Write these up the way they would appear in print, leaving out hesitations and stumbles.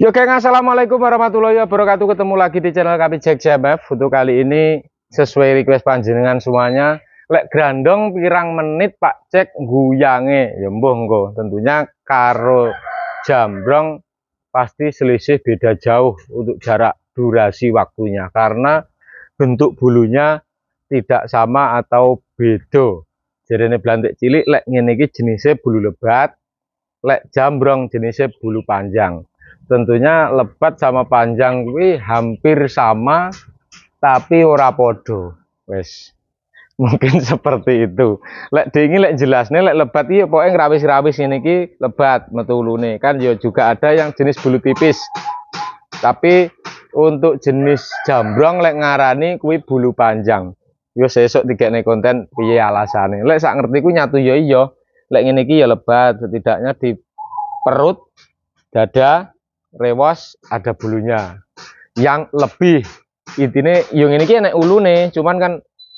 Yo geng, assalamualaikum warahmatullahi wabarakatuh. Ketemu lagi di channel kami Jack JMF. Untuk kali ini sesuai request panjenengan semuanya, lek grandong pirang menit Pak Cek guyange ya mbuh engko. Tentunya karo jambrong pasti selisih beda jauh untuk jarak durasi waktunya karena bentuk bulunya tidak sama atau beda. Jadi ini belantik cilik lek ngene iki jenisnya bulu lebat, lek jambrong jenisnya bulu panjang. Tentunya lebat sama panjang kuwi hampir sama tapi ora podo. Wes mungkin seperti itu. Lek dingi lek jelasnya lek lebat iki pokoke ngrawis-rawis ngene iki lebat metu ulune. Kan ya juga ada yang jenis bulu tipis. Tapi untuk jenis jambrong lek ngarani kuwi bulu panjang. Yo sesuk digekne konten piye alasane. Lek sak ngerti ku nyatu ya iya. Lek ngene iki ya lebat, setidaknya di perut, dada, rewas ada bulunya yang lebih intinya yang ini enak ulune, cuman kan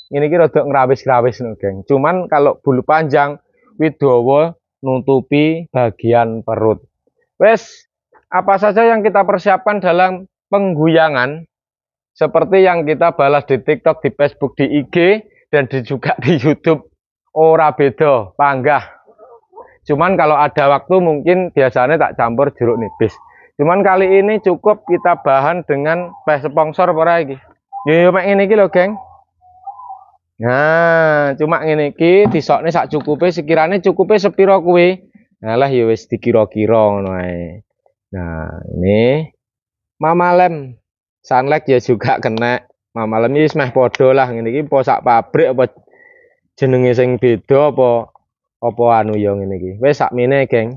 ini rada ngerawis-ngerawis nih geng. Cuman kalau bulu panjang widowo nutupi bagian perut. Wes, apa saja yang kita persiapkan dalam pengguyangan seperti yang kita balas di TikTok, di Facebook, di IG dan juga di YouTube ora beda panggah. Cuman kalau ada waktu mungkin biasanya tak campur jeruk nipis. Cuman kali ini cukup kita bahan dengan sponsor ora iki. Ya mek ngene iki lho, geng. Nah, cuma ngene iki disokne sak cukupe, sekirane cukupe sepiro kuwi. Nah lah ya wis dikira-kira ngono ae. Nah, ini Mama Lem. Sunlight ya juga kena. Mama Lem iki meh padha lah ngene iki apa sak pabrik apa jenenge sing beda apa anu ya ngene iki. Wis sakmene, geng.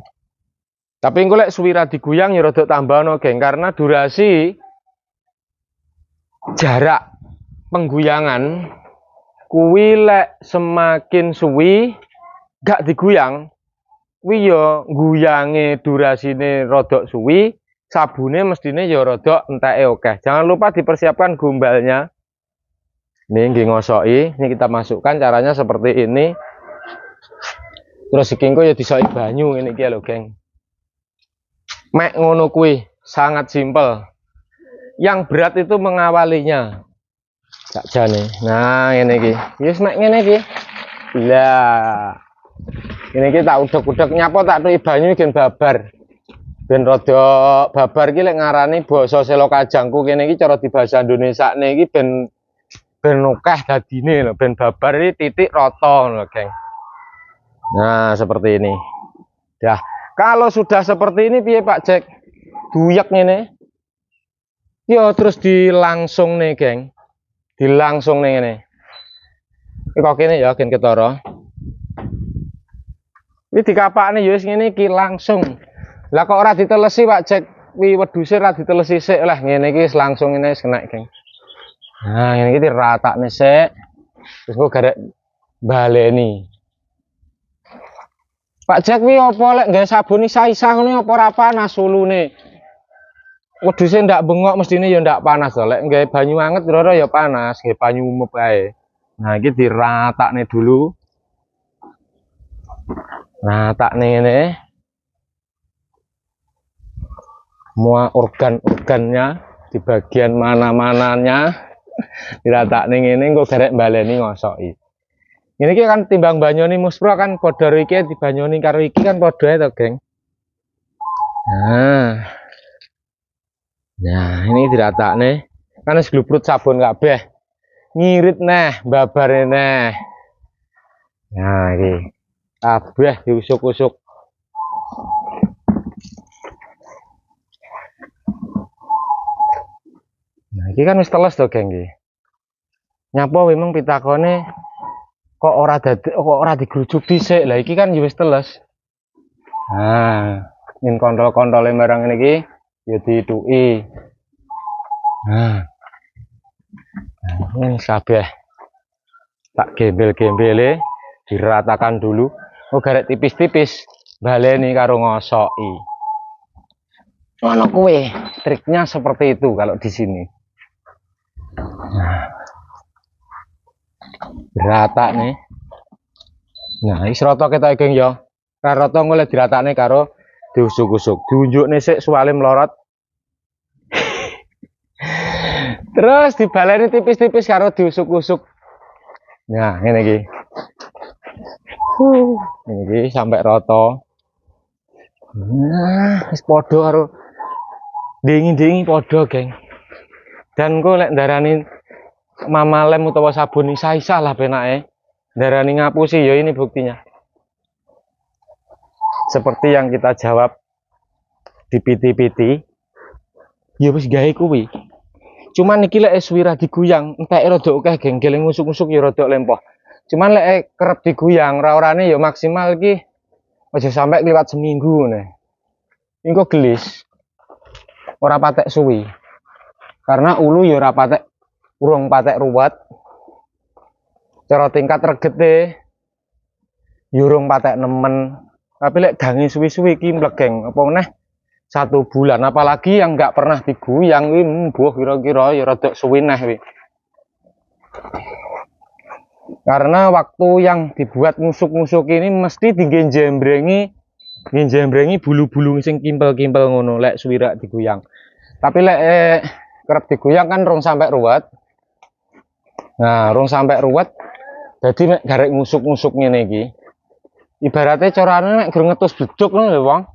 Tapi engko lek suwira diguyang ya rada tambahno, geng, karena durasi jarak pengguyangan kuwi lek semakin suwi gak diguyang kuwi ya guyange durasine rada suwi, sabune mestine ya rada enteke akeh. Jangan lupa dipersiapkan gombalnya. Ini nggih ngosoki, ini kita masukkan caranya seperti ini. Terus iki engko ya disoki banyu ngene iki lho, geng. Mek ngono kuwi sangat simpel. Yang berat itu mengawalinya. Sakjane. Nah, ngene iki. Wis mek ngene iki. Lah. Ngene iki tak udek-udek nyapa tak tuki banyu gen babar. Ben rada babar iki lek ngarani basa Selokajangku kene iki cara di bahasa Indonesiane iki ben akeh dadine lho, ben babar iki titik rata lho, geng. Nah, seperti ini. Dah. Kalau sudah seperti ini piye Pak Cek? Duyak ngene. Yo terus dilangsung nih, geng. Dilangsung nih ngene. Iki kok kene ya gen ketara. Iki dikapakne ya wis ngene iki langsung. Lah kok ora ditelesi Pak Cek? Wi wedhuse ora ditelesi sik lah ngene iki langsung ngene wis kena, geng. Nah, ngene iki diratakne sik. Terus kok garek baleni. Pak Jack wi apa lek nggawe sabun isa-isa ngene apa ora panas sulune. Wedhuse ndak bengok mestine ya ndak panas to. Lek nggawe banyu anget roro ya panas, nggawe banyu umep ae. Nah, iki diratakne dulu. Ratakne ngene. Semua organ-organnya di bagian mana-mananya diratakne ngene engko garek baleni ngosoki. Ini kan timbang banyoni muspro kan padha iki dibanyoni karo iki kan padha to, geng. Nah, ini diratakne. Kan wis glubrut sabun kabeh. Ngirit neh, babare neh. Nah, iki. Kabeh diusuk-usuk. Nah, iki kan wis teles to, geng iki. Nyapa memang pitakone kok ora digrujuk dhisik. Lah iki kan ya wis teles. Nah, ngin kontol-kontole barang ini iki ya dituki. Nah, ini kabeh tak gembel-gembele diratakan dulu. Oh, garek tipis-tipis baleni karo ngosoki. Ngono kuwi, triknya seperti itu kalau di sini. Nah, rata nih. Nah, wis rata ketok geng ya. Rata ngoleh diratakne karo diusuk-usuk. Diunjukne sik suwale mlorot. Terus dibaleni tipis-tipis karo diusuk-usuk. Nah, ngene iki. Ini iki sampai rata. Nah, wis padha karo dingi-dingi padha, geng. Dan kok lek ndarani mama lem utawa sabun isa-isa lah penake. Ndarani ngapusi ya ini buktinya. Seperti yang kita jawab di piti-piti, ya wis gawe kuwi. Cuman iki lek suwi ra diguyang, entek rada akeh geng, geleng ngusuk-ngusuk ya rada lempoh. Cuman lek kerep diguyang, ra-orane ya maksimal iki aja sampai liwat seminggu ngene. Engko gelis. Ora patek suwi. Karena ulu ya ora patek urung patek ruwet. Cara tingkat regete ya urung patek nemen. Tapi lek gangi suwi-suwi iki mlegeng apa meneh 1 bulan, apalagi yang nggak pernah diguyang kuwi mbuh kira-kira ya rada suwi neh kuwi. Karena waktu yang dibuat ngusuk-ngusuk ini mesti dijembrengi bulu-bulu sing kimpel-kimpel ngono lek suwi rak diguyang. Tapi lek kerep diguyang kan rong sampai ruwet. Nah, rong sampai ruwet dadi mek garek ngusuk-ngusuk ngene iki. Ibaratnya carane nek gur ngetus bleduk ngono lho, Wong.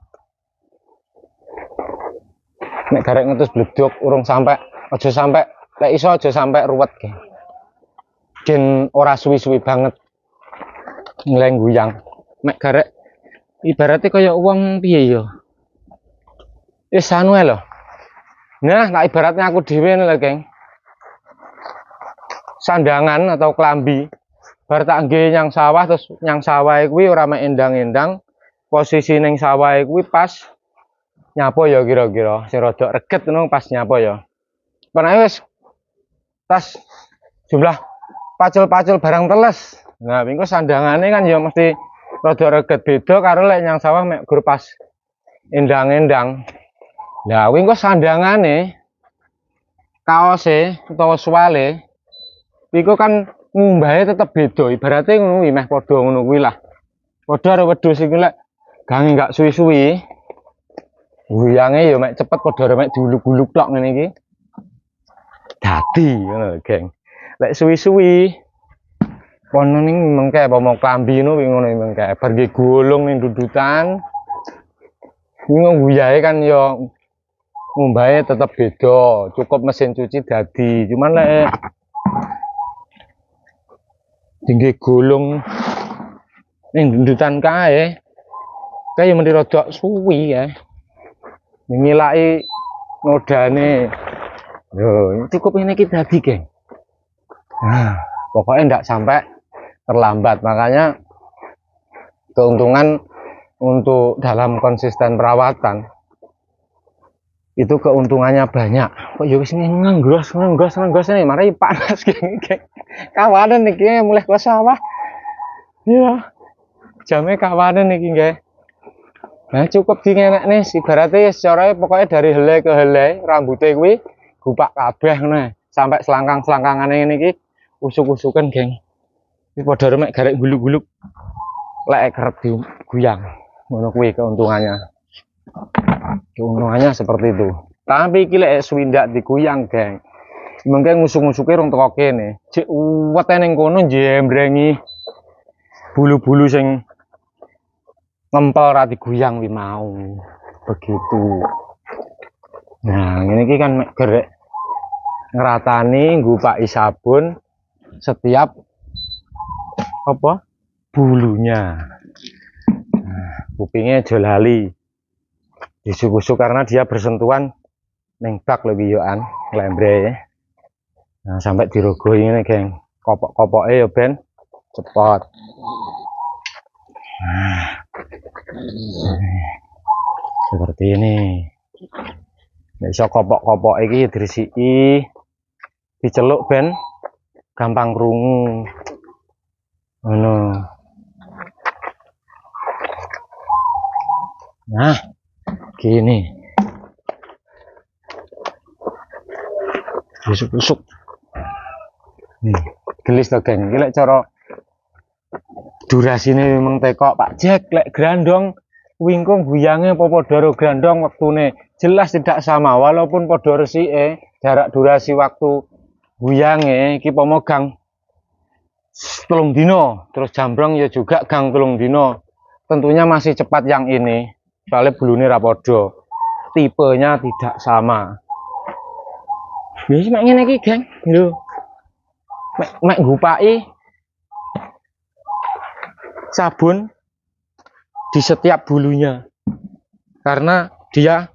Nek garek ngetus bleduk urung sampai aja sampai lek iso aja sampai ruwet ge. Gen ora suwi-suwi banget ngeleng guyang. Mek garek ibaratnya kaya wong piye ya. Wis anu ae lho. Nah, tak ibaratnya aku dhewe lho, geng. Sandangan atau klambi bar tak nggih nyang sawah, terus nyang sawah kuwi ora mek endang-endang, posisi ning sawah kuwi pas nyapa ya kira-kira sing rada reget ngono pas nyapa ya. Penake wis tas jumlah pacul-pacul barang teles. Nah, engko sandangane kan ya mesti rada reget, beda karo lek nyang sawah mek gur pas endang-endang. Lah kuwi engko sandangane kaose utawa swale iku kan ngumbahe tetep beda, ibaratnya ngono kuwi meh padha ngono kuwi lah. Padha karo wedhus iki lek gangi gak suwi-suwi guyange ya mek cepet padha mek diuluk-uluk tok ngene iki. Dadi ngono, geng. Lek suwi-suwi kono ning mengke apa mau klambi ngono kuwi ngono mengke bar nggih golong ning dudutan. Ngono guyahe kan ya ngumbahe tetep beda, cukup mesin cuci dadi. Cuman lek tinggi gulung ning dundutan kae mesti rada suwi ya. Ngilaki nodane. Yo, cukup ini kita dadi, geng. Nah, pokoknya ndak sampai terlambat. Makanya keuntungan untuk dalam konsisten perawatan itu keuntungannya banyak. Kok ya wis ngenggros nih, mari panas geng. Kawanan iki mulai ke sawah. Ya. Jame kawanan iki nggih. Nah, cukup dingenek nih, ibaratnya secara pokoknya dari helai ke helai rambutnya kuwi gupak kabeh ngono. Sampai selangkang-selangkangane ini iki usuk-usukan, geng. Iki padha remek garek guluk-guluk. Lek kerep diguyang. Ngono kuwi keuntungannya. Keuntungannya seperti itu. Tapi iki lek swindak diguyang, geng. Mengke ngusuk-ngusuke rung teko kene. Jek wete ning kono jembrengi bulu-bulu sing ngempel ra diguyang wi mau. Begitu. Nah, ngene iki kan mek gerek ngratani ngupaki sabun setiap apa? Bulunya. Nah, kupingnya aja lali. Disuk-usuk karena dia bersentuhan ning bak lebih yoan lembre. Nah, sampai dirogoi ini, geng. Kopok-kopoke ya ben cepet. Nah, seperti ini. Nek iso kopok-kopok iki diresiki, diceluk ben gampang krungu. Ngono. Nah, gini. Usuk-usuk. Nih, gelis to, geng. Iki lek cara durasine memang tekok Pak Jack lek grandong wingkung guyange apa padha karo grandong wektune jelas tidak sama walaupun padha resike jarak durasi waktu guyange iki pomo gang 3 dino, terus jambrong ya juga gang 3 dino. Tentunya masih cepat yang ini, soalnya bulune ra padha. Tipenya tidak sama. Wis mek ngene iki, Geng. Lho. Mek ngupaki sabun di setiap bulunya. Karena dia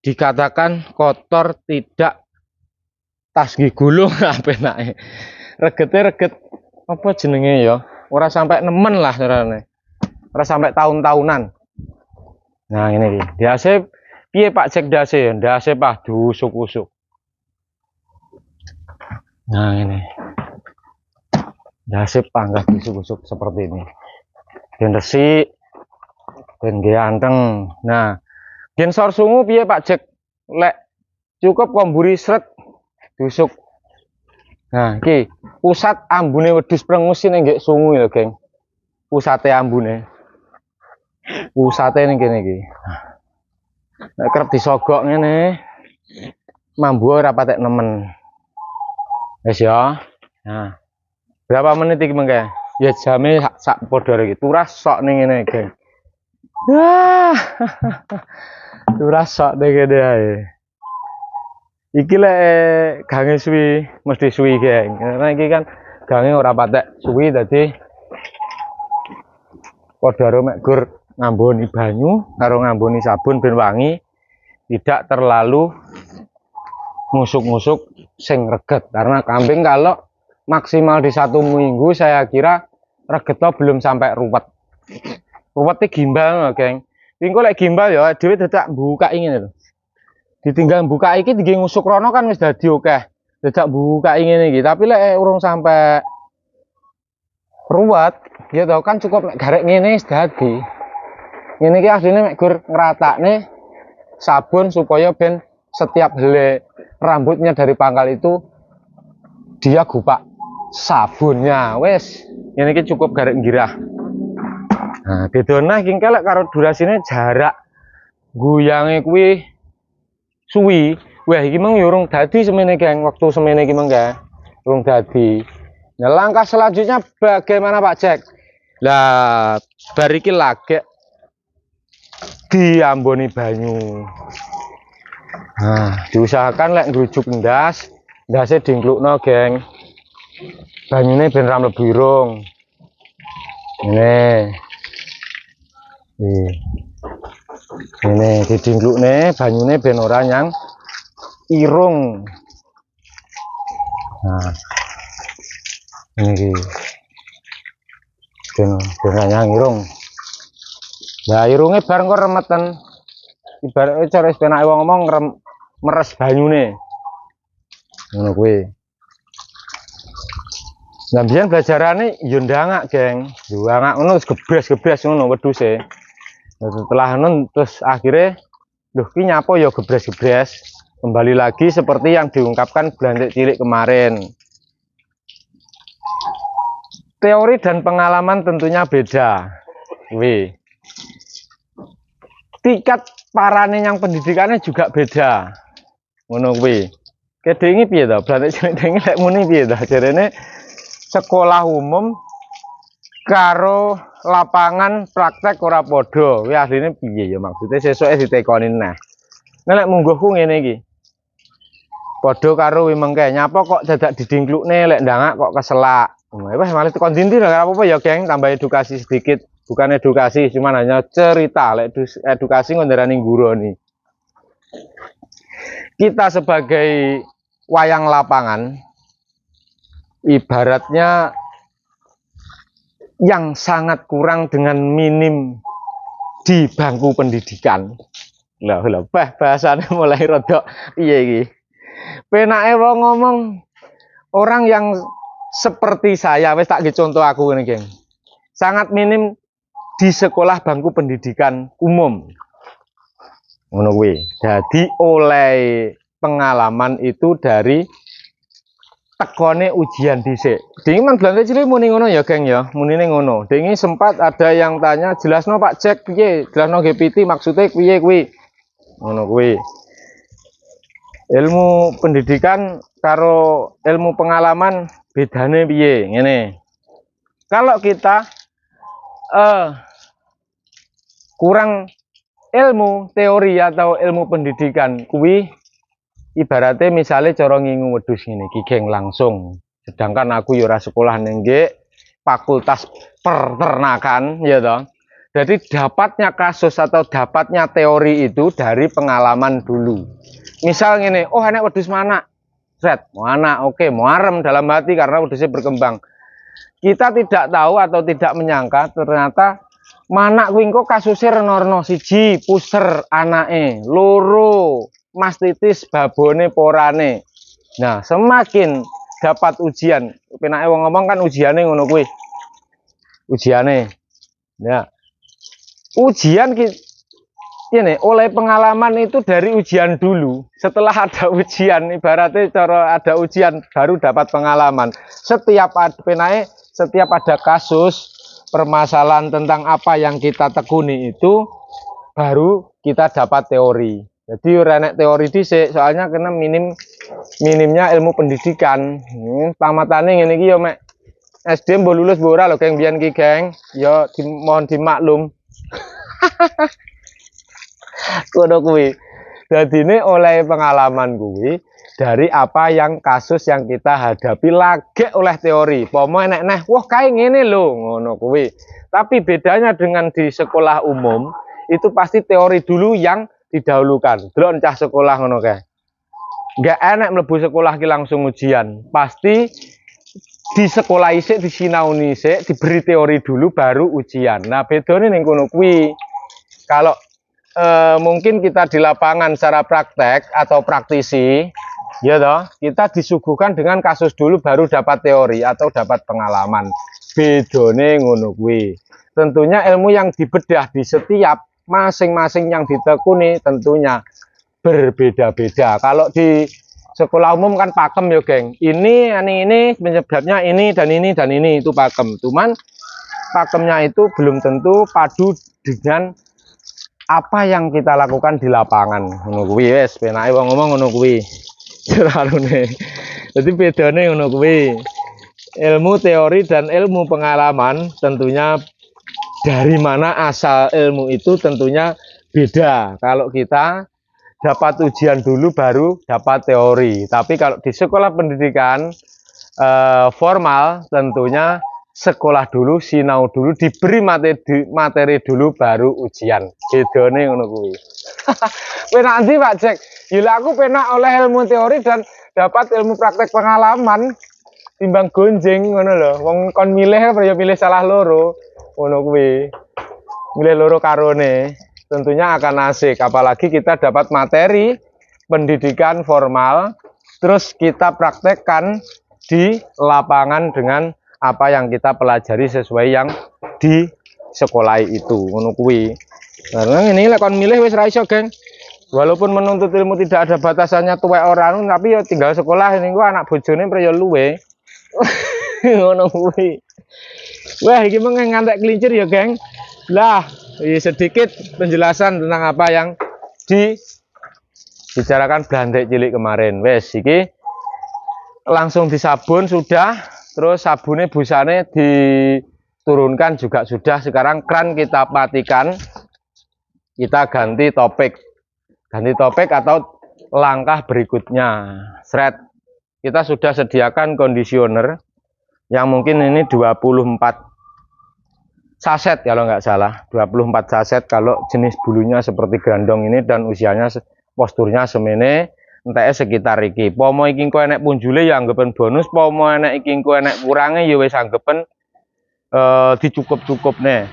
dikatakan kotor, tidak tasgi gulung apa enake. Regete reget apa jenenge ya? Ora sampai nemen lah carane. Ora sampai tahun-tahunan. Nah, ini iki. Dase piye Pak cek dase? Dase Pak diusuk-usuk. Nah, ini. Dase panggah diusuk-usuk seperti ini. Ben resik, ben ganteng. Nah, gen sor sungu piye Pak cek? Lek cukup komburi sret diusuk. Nah, iki pusat ambune wedhus prengus ning nggih sungu lho, Geng. Pusate ambune. Pusate ning kene iki. Nek kerep disogok ngene, mambu ora patek nemen. Wis ya. Nah. Berapa menit iki mengke? Ya jame sak padha iki. Turas sok ning ngene, Geng. Wah. Turas sok ning kene ae. Iki lek gange suwi mesti suwi, Geng. Karena iki kan gange ora patek suwi dadi padha karo mek gur ngamboni banyu karo ngamboni sabun ben wangi, tidak terlalu ngusuk-ngusuk sing reget. Karena kambing kalau maksimal di 1 minggu saya kira regetnya belum sampai ruwet. Ruwetnya gimbal loh, Geng. Ini kok lek gimbal ya dhewe dadak buka ingin lho. Ditinggal buka iki tinggi ngusuk rono kan wis dadi akeh. Dadak buka ngene iki, tapi lek urung sampai ruwet, ya tau kan cukup mek garek ngene wis dadi. Ngene iki asline mek gur ngeratakne sabun supaya ben setiap helai rambutnya dari pangkal itu dia gupak sabunnya. Wes, ngene iki cukup garek girah. Nah, bedone iki kelek karo durasine jarak guyange kuwi suwi. Wah, iki mung urung dadi semene, Geng. Waktu semene iki mengke urung dadi. Nah, langkah selanjutnya bagaimana Pak Cek? Lah, bar iki lagi diamboni banyu. Nah, diusahakan lek ngrujuk ndas, ndase dingklukno, Geng. Banyune ben ra mlebu irung. Ini. Ini didingklukne banyune ben ora nyang irung. Nah. Ini ben nyang irung. Lah irunge bareng kok remeten. Ibaratnya cara penake wong ngomong meres banyune. Ngono kuwi. Lah biyen belajarane yo ndangak, Geng. Ndangak ngono wis gebres-gebres ngono wedhuse. Setelah nun terus akhirnya loh ki nyapo ya gebres-gebres, kembali lagi seperti yang diungkapkan Blantik Cilik kemarin. Teori dan pengalaman tentunya beda. Wih. Tingkat parane yang pendidikannya juga beda. Ngono kuwi. Kedhe iki piye to? Blantik Cilik dene lek muni piye to? Jarene sekolah umum karo lapangan praktek ora padha. Kuwi asline piye ya maksudnya sesuke ditekoni neh. Nek mungguhku ngene iki. Padha karo wi mengke nyapa kok dadak didingklukne lek ndangak kok keselak. Wes malah tekan dinti ora apa-apa ya, Geng, tambah edukasi sedikit. Bukan edukasi, cuman hanya cerita. Lek edukasi ngondarani ngguroni. Kita sebagai wayang lapangan ibaratnya yang sangat kurang dengan minim di bangku pendidikan. Lah bahasane mulai rodok piye iki. Penake wong ngomong orang yang seperti saya, wis tak contoh aku ini, Geng. Sangat minim di sekolah bangku pendidikan umum. Ngono kuwi. Jadi oleh pengalaman itu dari tekone ujian dhisik. Dingi man Blantik Cilik muni ngono ya, Geng ya. Munine ngono. Dingi sempat ada yang tanya, "Jelasno Pak Cek piye? Jelasno GPT maksudnya piye kuwi?" Ngono kuwi. Ilmu pendidikan karo ilmu pengalaman bedane piye? Ngene. Kalau kita kurang ilmu teori atau ilmu pendidikan kuwi ibaratnya misalnya cara ngingu wedhus ngene iki geng langsung. Sedangkan aku ya ora sekolah ning fakultas peternakan ya toh. Jadi dapatnya kasus atau dapatnya teori itu dari pengalaman dulu. Misal gini, oh enak wedhus mana? Set, mana? Oke, muarem dalam hati karena wedhusnya berkembang. Kita tidak tahu atau tidak menyangka ternyata mana kuwi engko kasusnya reno-reno siji puser anake, loro mastitis babone porane. Nah, semakin dapat ujian, penake wong ngomong kan ujiane ngono kuwi. Ujiane. Ya. Ujian ini oleh pengalaman itu dari ujian dulu. Setelah ada ujian, ibaratnya cara ada ujian baru dapat pengalaman. Setiap ada kasus permasalahan tentang apa yang kita tekuni itu baru kita dapat teori. Jadi renek teori dhisik soalnya kena minimnya ilmu pendidikan. Tamatane ngene iki yo mek SD mbok lulus mbok ora lho geng biyen ki geng. Yo mohon dimaklum. Kono kuwi. Dadine oleh pengalaman kuwi dari apa yang kasus yang kita hadapi lagi oleh teori. Pomo enek neh, wah kae ngene lho, ngono kuwi. Tapi bedanya dengan di sekolah umum, itu pasti teori dulu yang didahulukan. Delok cah sekolah ngono kae. Enggak enak mlebu sekolah ki langsung ujian. Pasti di sekolah isik, di sinau isik, diberi teori dulu baru ujian. Nah, bedane ning kono kuwi. Kalau mungkin kita di lapangan secara praktek atau praktisi, ya toh, kita disuguhkan dengan kasus dulu baru dapat teori atau dapat pengalaman. Bedone ngono kuwi. Tentunya ilmu yang dibedah di setiap masing-masing yang ditekuni tentunya berbeda-beda. Kalau di sekolah umum kan pakem ya, geng. Ini penyebabnya ini dan ini dan ini itu pakem. Cuman pakemnya itu belum tentu padu dengan apa yang kita lakukan di lapangan. Ngono kuwi wis, penake wong ngomong ngono kuwi. Jeralune. Jadi bedane ngono kuwi. Ilmu teori dan ilmu pengalaman tentunya dari mana asal ilmu itu tentunya beda. Kalau kita dapat ujian dulu baru dapat teori. Tapi kalau di sekolah pendidikan formal tentunya sekolah dulu, sinau dulu, diberi materi dulu baru ujian. Bedone ngono kuwi. Penak ndi Pak Jack? Gila aku penak oleh ilmu teori dan dapat ilmu praktek pengalaman timbang gonjeng ngono lho. Wong kon milih ya pilih salah loro. Ngono kuwi. Milih loro karone. Tentunya akan asik apalagi kita dapat materi pendidikan formal terus kita praktekkan di lapangan dengan apa yang kita pelajari sesuai yang di sekolah itu ngono kuwi. Karena ini lek kon milih wis ra iso, geng. Walaupun menuntut ilmu tidak ada batasannya tuwek ora tapi ya tinggal sekolah ini gua anak bojone pre ya luwe. Ngono kuwi. Wah, iki mung ngantek kelincir ya, geng. Lah, sedikit penjelasan tentang apa yang dibicarakan Blandek cilik kemarin. Wes iki langsung disabun sudah. Terus sabunnya busane diturunkan juga sudah. Sekarang kran kita matikan. Kita ganti topik. Ganti topik atau langkah berikutnya. Sret. Kita sudah sediakan kondisioner. Yang mungkin ini 24 saset kalau nggak salah. 24 saset kalau jenis bulunya seperti grandong ini dan usianya posturnya semene. Entah sekitar iki. Pomo iki engko enek punjule ya anggepen bonus, pomo enek iki engko enek kurange ya wis anggepen dicukup-cukupne.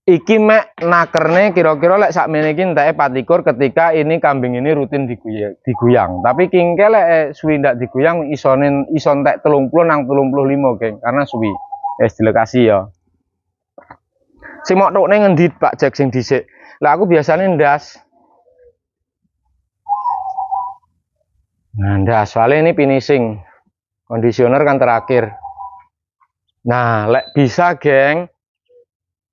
Iki mek nakerne kira-kira lek sakmene iki entake 24 ketika ini kambing ini rutin diguyang. Tapi kingke lek suwi ndak diguyang iso entek 30 nang 35, geng, karena suwi. Wis dilekasi ya. Sing mok tokne ngendi Pak Jack sing dhisik? Lah aku biasane ndas. Nah, soalnya ini finishing, kondisioner kan terakhir. Nah, lek bisa, geng,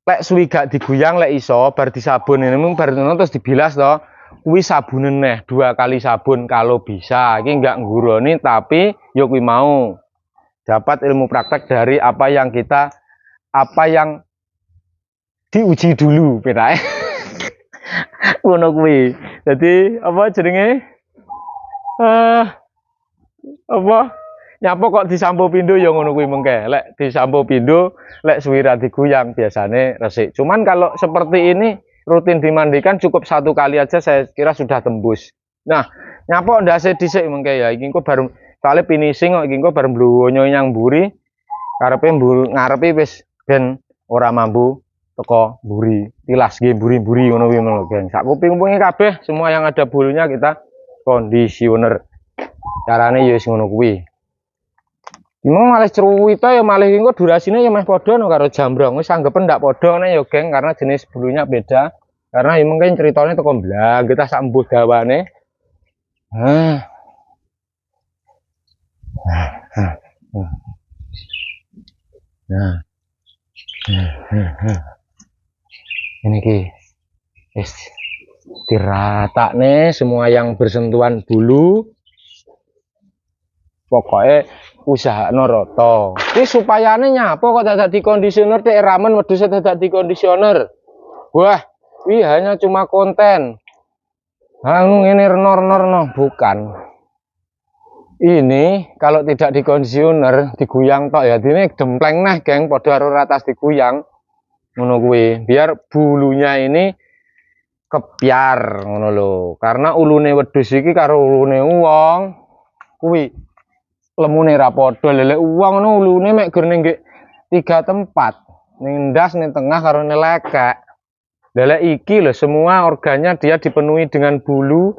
lek suwi gak diguyang lek iso, bar disabun ini bar terus dibilas toh. kuwi sabunen neh 2 kali sabun kalau bisa. Iki enggak ngguroni tapi yo kuwi mau dapat ilmu praktek dari apa yang diuji dulu petae. Ngono kuwi. Jadi apa jenenge? Apa nyapo kok disampo pindho ya ngono kuwi mengke. Lek disampo pindho, lek suwi ra diguyang biasane resik. Cuman kalau seperti ini rutin dimandikan cukup 1 kali aja saya kira sudah tembus. Nah, nyapo ndase dhisik mengke ya. Iki engko baru soalnya finishing kok iki engko baru mblonyo nyang mburi. Karepe ngarepe wis ben ora mampu teko mburi. Tilas nggih mburi-mburi ngono kuwi lho, geng. Sak kuping-kupinge kabeh semua yang ada bulunya kita kondisioner. Carane ya wis ngono kuwi. Memang malah ceruwita ya malah engko durasine ya meh padha no karo jambrong. Wis anggepen ndak padha ne ya, geng, karena jenis bulunya beda. Karena ya mungkin ceritanya teko blang kita sak embuh dawane. Ini ki wis diratakne semua yang bersentuhan bulu. Pokoknya usahakno rata. Iki supayane nyapa kok dadak dikondisioner tek ramen wedhus dadak dikondisioner. Wah, ini hanya cuma konten. Ini renor-renor bukan. Ini kalau tidak dikondisioner, diguyang tok ya, ini dempleng nah, geng, padha karo ratas diguyang. Ngono kuwi, biar bulunya ini kepiar ngono lho. Karena ulune wedhus iki karo ulune wong kuwi lemune ra padha. Lelek wong ngono ulune mek gur ning 3 tempat. Ning ndas ning tengah karo ning lekek. Lelek iki lho semua organnya dia dipenuhi dengan bulu.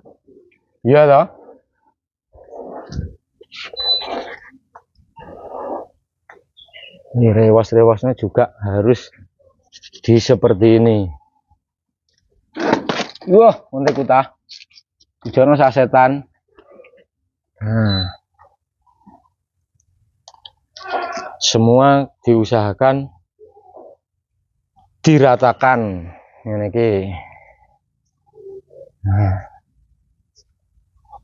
Iya toh? Ini rewas-rewasnya juga harus di seperti ini. Wah, untuk kutah. Dijono sasetan. Semua diusahakan diratakan ngene iki.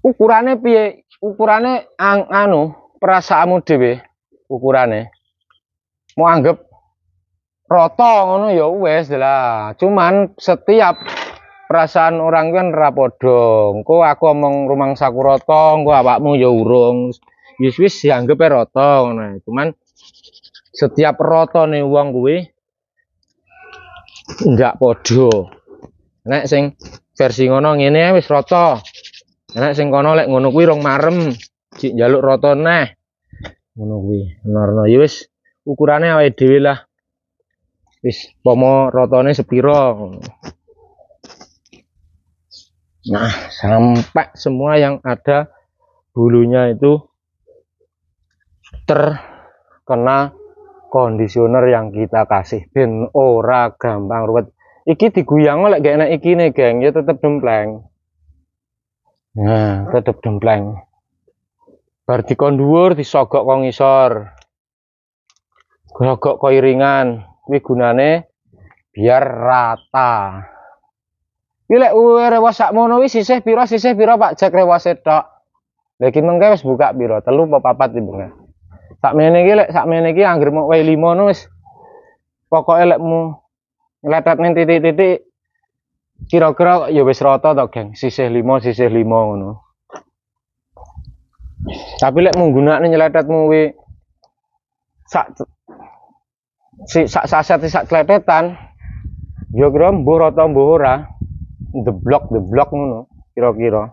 Ukurane piye? Ukurane perasaanmu dhewe ukurane. Mau anggap rata ngono ya wis lah. Cuman setiap perasaan orang kan ra padha. Engko aku omong rumangsaku rata, engko awakmu ya urung. Wis dianggepe rata ngono. Cuman setiap ratane wong kuwi enggak padha. Nek sing versi ngono ngene wis rata. Nek sing kono lek ngono kuwi rong marem, sik njaluk rata neh. Ngono kuwi. Benerno ya wis ukurane awake dhewe lah. Wis pomo ratane sepira. Nah, sampai semua yang ada bulunya itu terkena kondisioner yang kita kasih ben ora gampang ruwet. Iki diguyang lek gak enak iki nih, geng, ya tetep dempleng. Nah, tetep dempleng. Bar dikon dhuwur disogok kok ngisor. Grogok kok iringan. Kuwi gunane biar rata. Iki lek rewas sakmono wis sisih pira Pak Jack rewase tok. Lah iki mengke wis buka pira? 3 apa 4 timbang. Sakmene iki lek sakmene iki anggere mok wae 5 no wis. Pokoke lekmu ngletet ning titik-titik kira-kira ya wis rata to, geng. Sisih 5 ngono. Tapi lek menggunakne nyeletetmu kuwi sak saset sak kletetan ya kira mbuh rata mbuh ora. The block ngono kira-kira.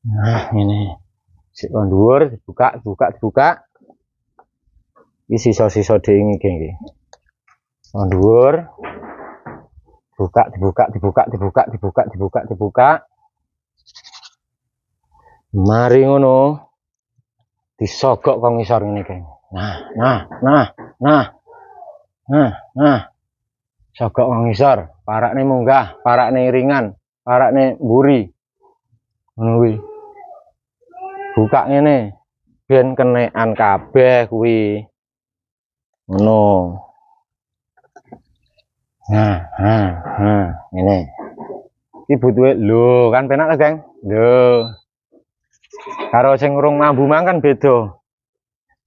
Nah, ini sik dhuwur dibuka. Iki sisa-sisa dhewe iki nggih. Dhuwur. Dibuka. Mari ngono. Disogok kok ngisor ngene, geng. Nah. Sogok kok ngisor, parakne munggah, parakne iringan, parakne mburi. Ngono kuwi. Buka ngene. Ben kenekan kabeh kuwi. Ngono. Ini. Iki butuhe lho, kan penak ta, Geng? Lho. Karo sing urung mambu mang kan beda.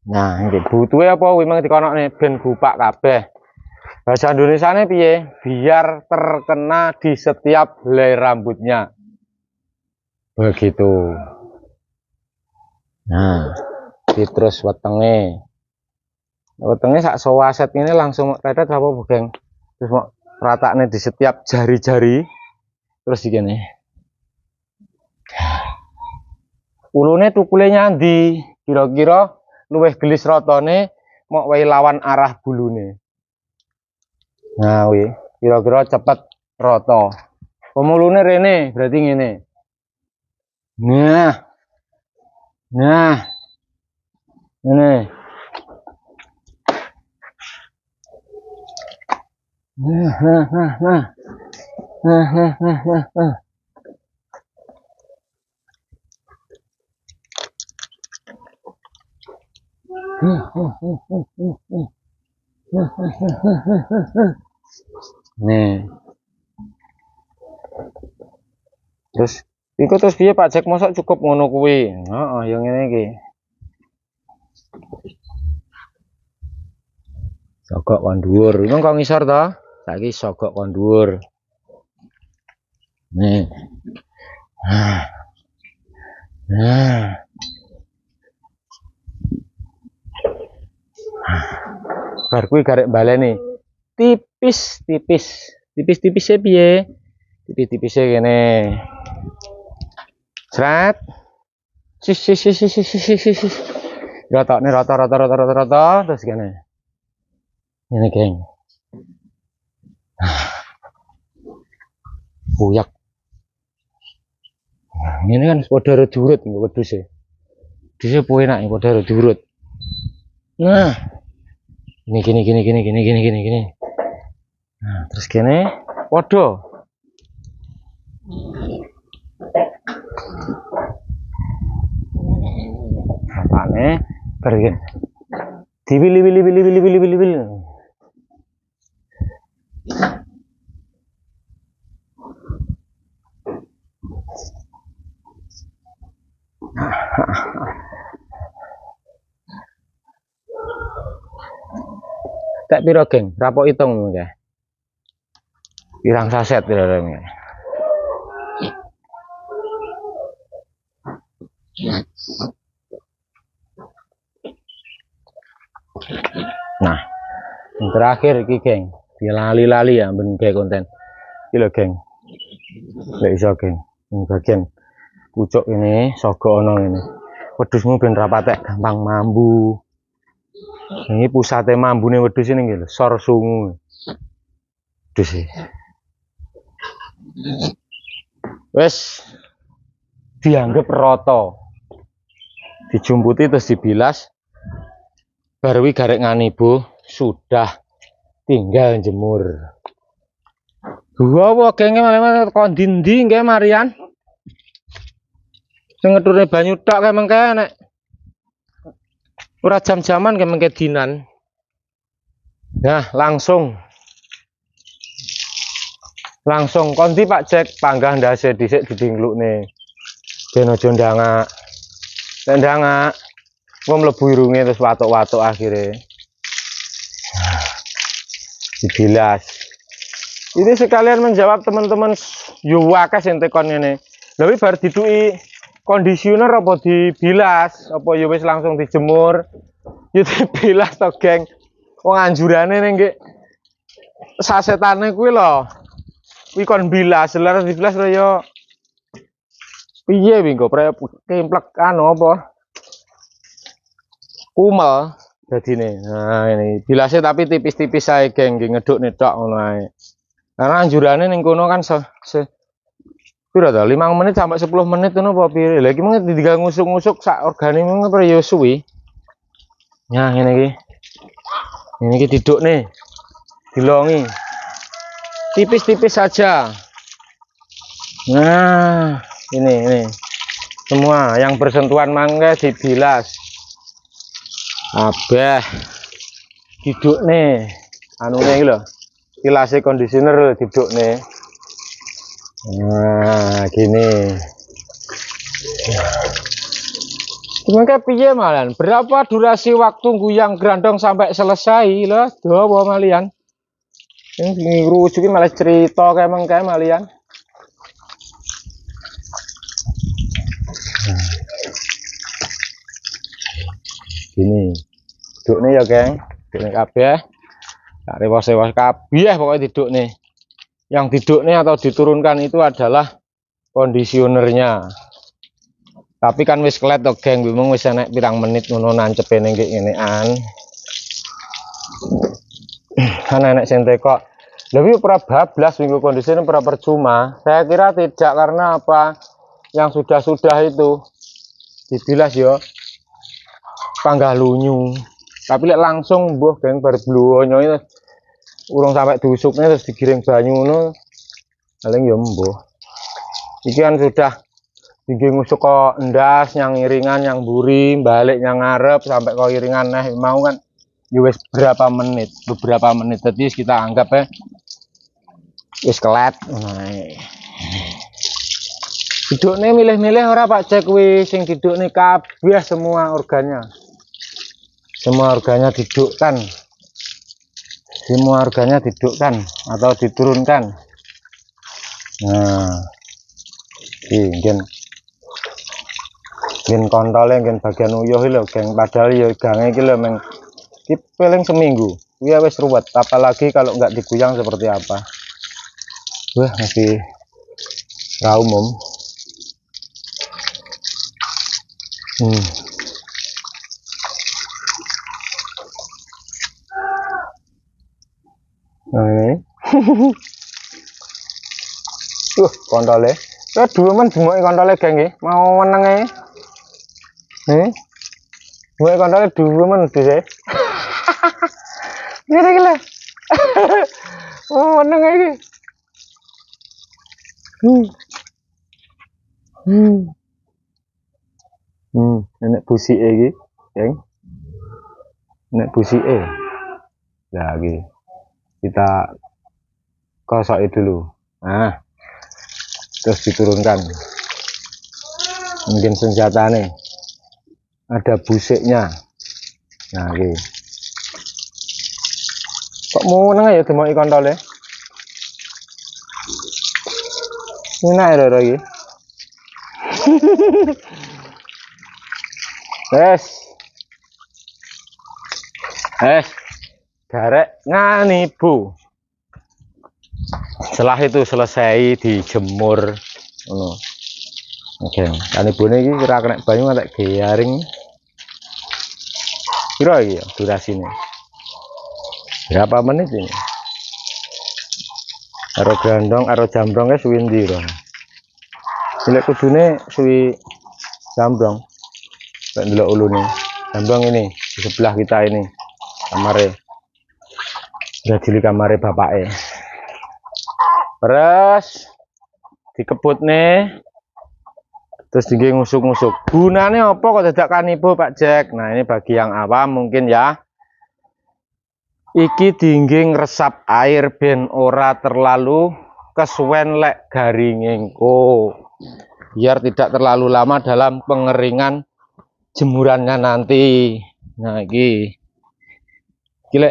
Nah, iki butuhe apa kuwi mang dikonokne ben gupak kabeh. Bahasa Indonesianya piye? Biar terkena di setiap helai rambutnya. Begitu. Nah, terus wetenge. Wetenge sak sewaset ini langsung tetet apa Geng? Terus mau ratakne di setiap jari-jari. Terus digini. Ulune tukule nyandi, kira-kira luwih gelis rotone mok wae lawan arah bulune. Nah, wi kira-kira cepet rata. Pemulune rene berarti ngene. Nah. Nah. Ini. Nah. Nih. Terus iku terus piye Pak Jack mosok cukup ngono kuwi? Heeh, yang ngene iki. Sogok kon dhuwur. Iku kok ngisor to? Saiki sogok kon dhuwur. Nih. Nah. Bar kuwi garek baleni. Tipis-tipis. Tipis-tipise piye? Tipis-tipise kene. Sret. Sis. Rotokne rata terus kene. Ini Geng. Buyak. Ini kan padha durut nggo wedhuse. Wedhuse puwe enak padha durut. Nah. Gini. Nah, terus kene padha. Apane? Pergi. Dibili. Tak piro Geng? Rapok hitung ya. Pirang saset kira-kira. Nah, yang terakhir iki Geng. Dilali-lali ya ben gawe konten. Iki lho Geng. Lek iso Geng. Ini bagian pucuk ini, sogo ono ini. Wedhusmu ben rapatek gampang mambu. Ini pusate mambune wedhus ini nggih lho, sor sungu. Wedhus iki. Wes dianggap rata. Dijumputi terus dibilas. Baru garek nganibu sudah tinggal jemur. Gua apa Geng malah kon ndi nggih Marian. Sing ngedurne banyu tok kae mengke nek ora jam-jaman kae mengke dinan. Nah, langsung kondi Pak Jack panggah ndase dhisik didinglukne. Ben aja ndangak. Nek ndangak engko mlebu irunge terus watuk-watuk akhirnya. Dibilas. Ini sekalian menjawab teman-teman yo akeh sing tekon ngene. Lha iki bar diduki kondisioner apa dibilas, apa ya wis langsung dijemur. Ya dibilas to, Geng. Wong anjurane ning nggih sasetane kuwi lho. Kuwi kon bilas, lha dibilas lho ya piye wingo kemplek anu apa? Kumel dadine. Nah, ini bilasnya tapi tipis-tipis ae Geng, ngedukne tok ngono ae. Karena anjurane ning kono kan piro to? 5 menit sampai 10 menit ngono apa piye? Lah iki mung ditinggal ngusuk-ngusuk sak organi mung apa ya suwi. Nah, ngene iki. Ini iki didukne. Dilongi. Tipis-tipis saja. Nah, ini. Semua yang bersentuhan mangga dibilas. Abeh didukne anune iki lho. Tilase kondisioner diduk nih. Nah, gini. Gimana piye malian? Berapa durasi waktu guyang grandong sampai selesai lah? Dawa malian. Ini rujukin malah cerita kayak mengkai malian. Gini. Duduk nih ya, geng. Duduk nih kabeh. Tak rewas-rewas kabeh pokoknya duduk nih. Yang duduk nih atau diturunkan itu adalah kondisionernya. Tapi kan wis kelet to, geng. Bimung wis enek pirang menit ngono nancepe ning ngenean. Kan enek sing teko. Lebih pura bablas minggu kondisioner pura percuma. Saya kira tidak, karena apa? Yang sudah-sudah itu dibilas yo panggah lunyu. Tapi lek langsung mbuh geng bar blonyo itu urung sampai diusuknya terus digiring banyu ngono. Paling yo mbuh. Iki kan sudah tinggi ngusuk kok endas yang iringan yang buri balik yang ngarep sampai kok iringan nah mau kan wis beberapa menit jadi kita anggap ya wis kelet. Nah, duduk nih milih-milih ora Pak Cek wis sing duduk nih kabeh semua organnya didukkan, semua organnya didukkan atau diturunkan. Nah ini gen kontolnya gen bagian uyuh lho geng, padahal ya gange iki lho meng iki paling seminggu ya wis ruwet, apalagi kalau nggak diguyang seperti apa. Wah masih ra umum. Nah ini kontolnya dua men semua kontolnya geng iki mau meneng nih. Gue kontolnya dua men bisa. Gila gila. Oh meneng iki. Enek busike iki, geng. Enek busike. Lagi kita kosoki dulu. Nah, terus diturunkan. Mungkin senjata nih. Ada busiknya. Nah, iki. Kok mau neng ya demoki kontole? Ini air iki. Garek nganibu. Setelah itu selesai dijemur. Oke, kanibune iki kira kena banyu ngantek garing. Kira iki ya durasinya. Berapa menit ini? Karo grandong karo jambrongnya suwi ndi lho. Lek kudune suwi jambrong. Lek ndelok ulune. Jambrong ini di sebelah kita ini. Kamare. Jadi kamare bapake. Terus dikebut nih. Terus tinggi ngusuk-ngusuk. Gunanya apa kok dadak kanibo Pak Jack? Nah ini bagi yang awam mungkin ya. Iki tinggi ngresap air ben ora terlalu kesuwen lek garingengko. Biar tidak terlalu lama dalam pengeringan jemurannya nanti. Nah iki. Gile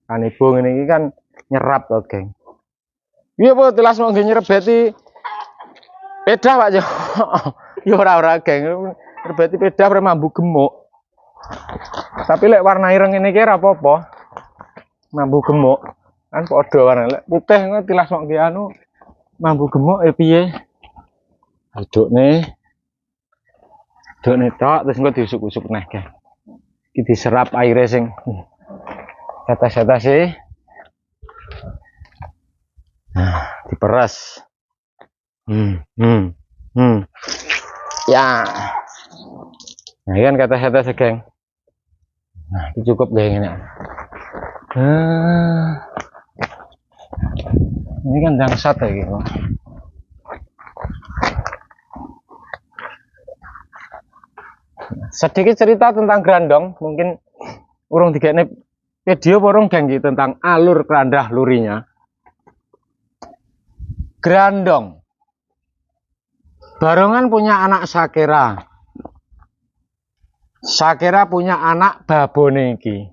kanibo ini kan nyerap loh geng. Iya po telas mau nyerebeti peda Pak Jo. Ya ora geng. Nyerebeti peda ora mambu gemuk. Tapi lek warna ireng ini kira apa-apa. Mambu gemuk. Kan padha warna lek putih ngono telas mau anu mambu gemuk piye? Duduk nih tok terus engko diusuk-usuk neh geng. Iki diserap airnya sing tetes-tetes sih. Nah, diperas. Ya. Nah, kan kata-kata segeng. Nah, itu cukup geng ini. Ini kan jangsat ya gitu. Sedikit cerita tentang grandong, mungkin urung digene Video porong genggi tentang alur kerandah lurinya. Grandong. Barongan punya anak Sakera. Sakera punya anak babone iki.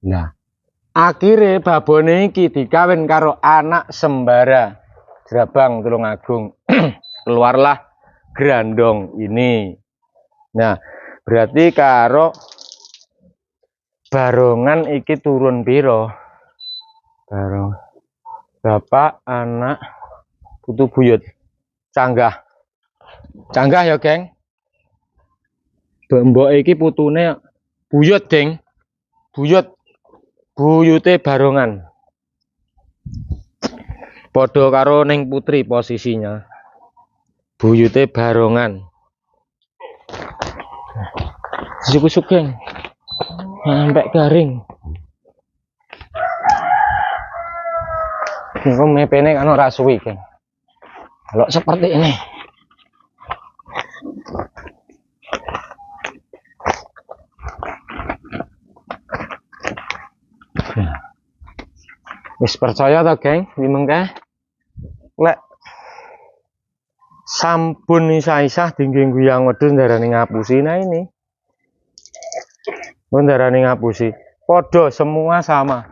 Nah, akhirnya babone iki dikawin karo anak Sembara Jrabang Tulungagung. Keluarlah Grandong ini. Nah, berarti karo barongan iki turun piro? Barong bapak anak putu buyut canggah. Canggah ya, geng. Mbok iki putune buyut, geng. Buyut. Buyute barongan. Padha karo ning putri posisinya. Buyute barongan. Kusuk-kusuk, geng. Sampai garing. Ini mepene kan ora suwi, geng. Kalau seperti ini. Wis percaya to, geng, iki mengke lek sampun isah-isah dinggo guyang wedhus ndarani ngapusi. Nah ini. Ndarani ngapusi. Podo semua sama.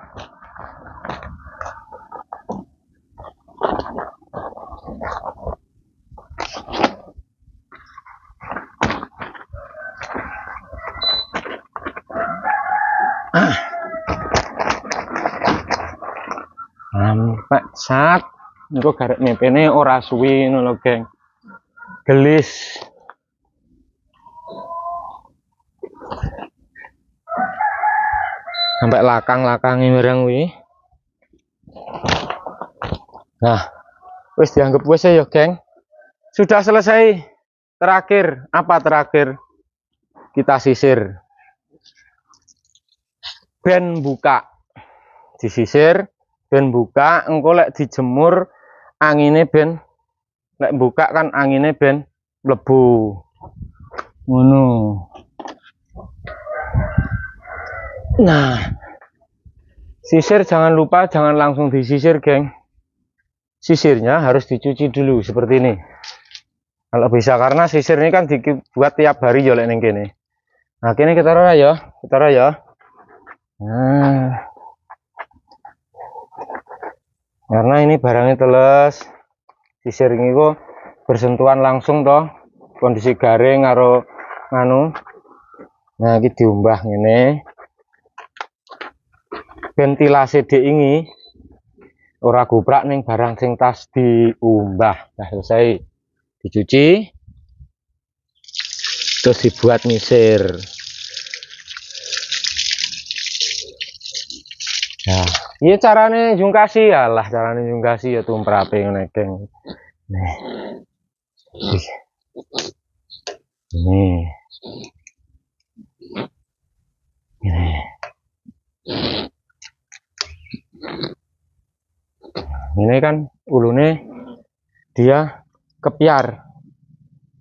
Sampai saat engko garek mepene ora suwi ngono lho, geng. Gelis. Sampai lakang-lakangi barang kuwi. Nah, wis dianggap wis ya, geng. Sudah selesai. Terakhir, apa terakhir? Kita sisir. Ben buka. Disisir, ben buka, engko lek dijemur angine ben lek buka kan angine ben mlebu. Ngono. Nah, sisir jangan lupa, jangan langsung disisir, geng. Sisirnya harus dicuci dulu seperti ini. Kalau bisa, karena sisir ini kan dibuat tiap hari ya lek ning kene. Nah, kene kita taruh ya, Nah. Karena ini barangnya teles. Sisir ini kok bersentuhan langsung toh. Kondisi garing karo nganu. Nah, iki diumbah ngene. Ventilasi di ini ora gubrak ning barang sing tas diumbah. Nah, selesai dicuci terus dibuat ngisir. Nah, iya carane jungkasi ya lah, carane jungkasi ya tumprape ngene, geng. Nih. Nih. Ini. Ini kan ulune dia kepiar.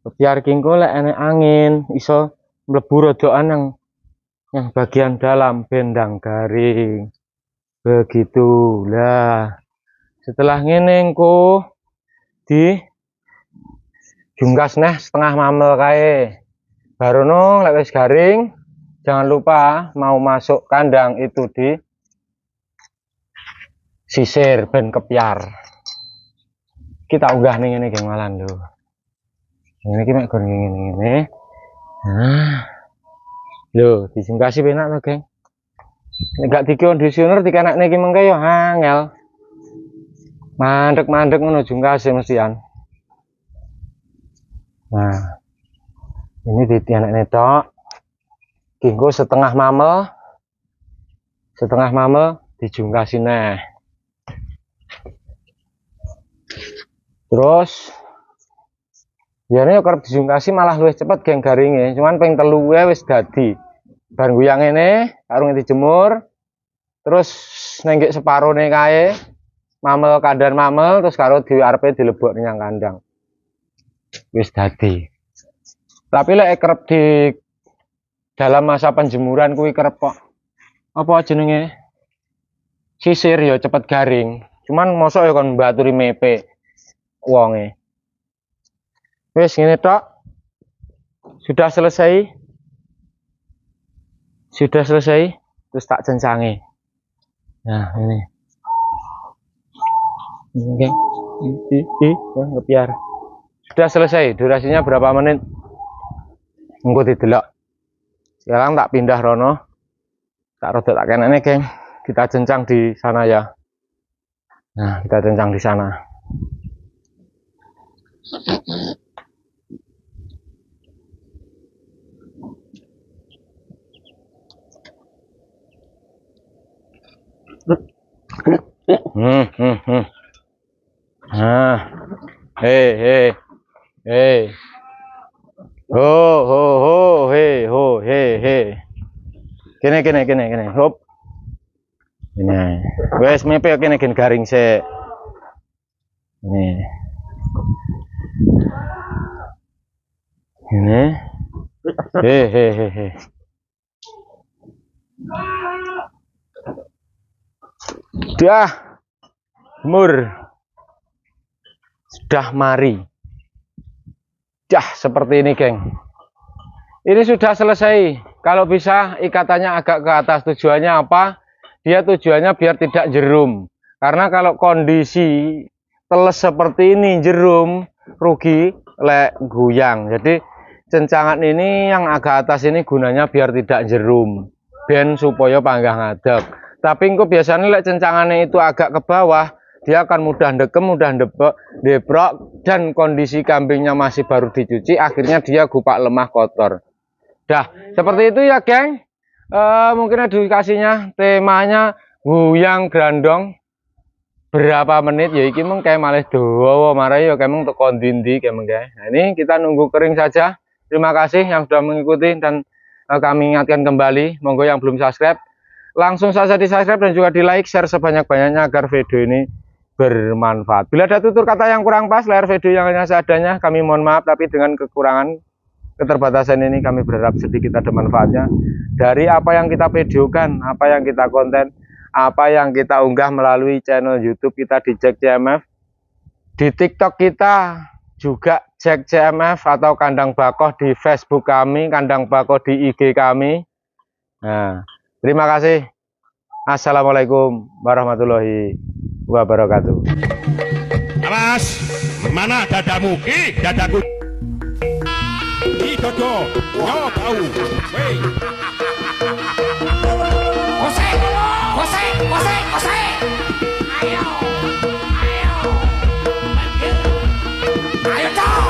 Kepiar kingko lek enek angin iso mlebu rodokan yang bagian dalam bendang garing. Begitulah. Setelah ngene engko di jungkas neh setengah mamel kae. Barono lek wis garing, jangan lupa mau masuk kandang itu di sisir ben kepiar. Kita unggah ning ngene geng malan lho. Ngene iki mek gon ngene. Nah. Lho, dijungkasi penak to, geng. Nek gak dikondisioner dikenakne iki mengke yo angel. Mandek-mandek ngono jungkase mestian. Nah. Ini dianakne tok. Kinggo setengah mamel. Setengah mamel dijungkasi neh. Terus jane kerep dijungkasi malah luwih cepet geng garinge, cuman ping 3 wis dadi. Bar guyang ngene, karo dijemur. Terus nenggek separone kae, mamel kandhan mamel terus karo diarepe dilebok nang kandang. Wis dadi. Tapi lek kerep di dalam masa penjemuran kuwi kerep kok apa jenenge sisir ya cepet garing. Cuman mosok ya kon mbaturi mepe wonge. Wis ngene tok. Sudah selesai. Sudah selesai. Terus tak cencangi. Nah, ini. Oke. Ngepiar. Sudah selesai. Durasinya berapa menit? Engko didelok. Sekarang tak pindah rono. Tak rodok tak kenene, geng. Kita cencang di sana ya. Nah, kita cencang di sana. Nah, hei. Ho, hei. Kene. Hop. Ini. Wes mepe kene gen garing sik. Ini. Hei. Dah. Mur. Sudah mari. Dah seperti ini, geng. Ini sudah selesai. Kalau bisa ikatannya agak ke atas. Tujuannya apa? Dia tujuannya biar tidak jerum. Karena kalau kondisi teles seperti ini jerum, rugi lek guyang. Jadi cencangan ini yang agak atas ini gunanya biar tidak jerum. Ben supaya panggang ngadeg. Tapi engko biasanya lek cencangannya itu agak ke bawah, dia akan mudah dekem, mudah debrok, dan kondisi kambingnya masih baru dicuci, akhirnya dia gupak lemah kotor. Dah, seperti itu ya, geng. Mungkin edukasinya, temanya guyang grandong berapa menit ya iki meng kayak malih dawa marai ya kayak tekon dindi kayak guys. Nah, ini kita nunggu kering saja. Terima kasih yang sudah mengikuti dan kami ingatkan kembali, monggo yang belum subscribe langsung saja di subscribe dan juga di like, share sebanyak-banyaknya agar video ini bermanfaat. Bila ada tutur kata yang kurang pas, layar video yang hanya seadanya, kami mohon maaf, tapi dengan kekurangan keterbatasan ini kami berharap sedikit ada manfaatnya dari apa yang kita videokan, apa yang kita konten, apa yang kita unggah melalui channel YouTube kita di Jack CMF, di TikTok kita juga Jack CMF atau Kandang Bakoh, di Facebook kami Kandang Bakoh, di IG kami. Nah, terima kasih. Assalamualaikum warahmatullahi wabarakatuh. Awas, mana dadamu? Dadaku. Dodo, yo bau. Wey. Kose. Ayo. Ayo, toh.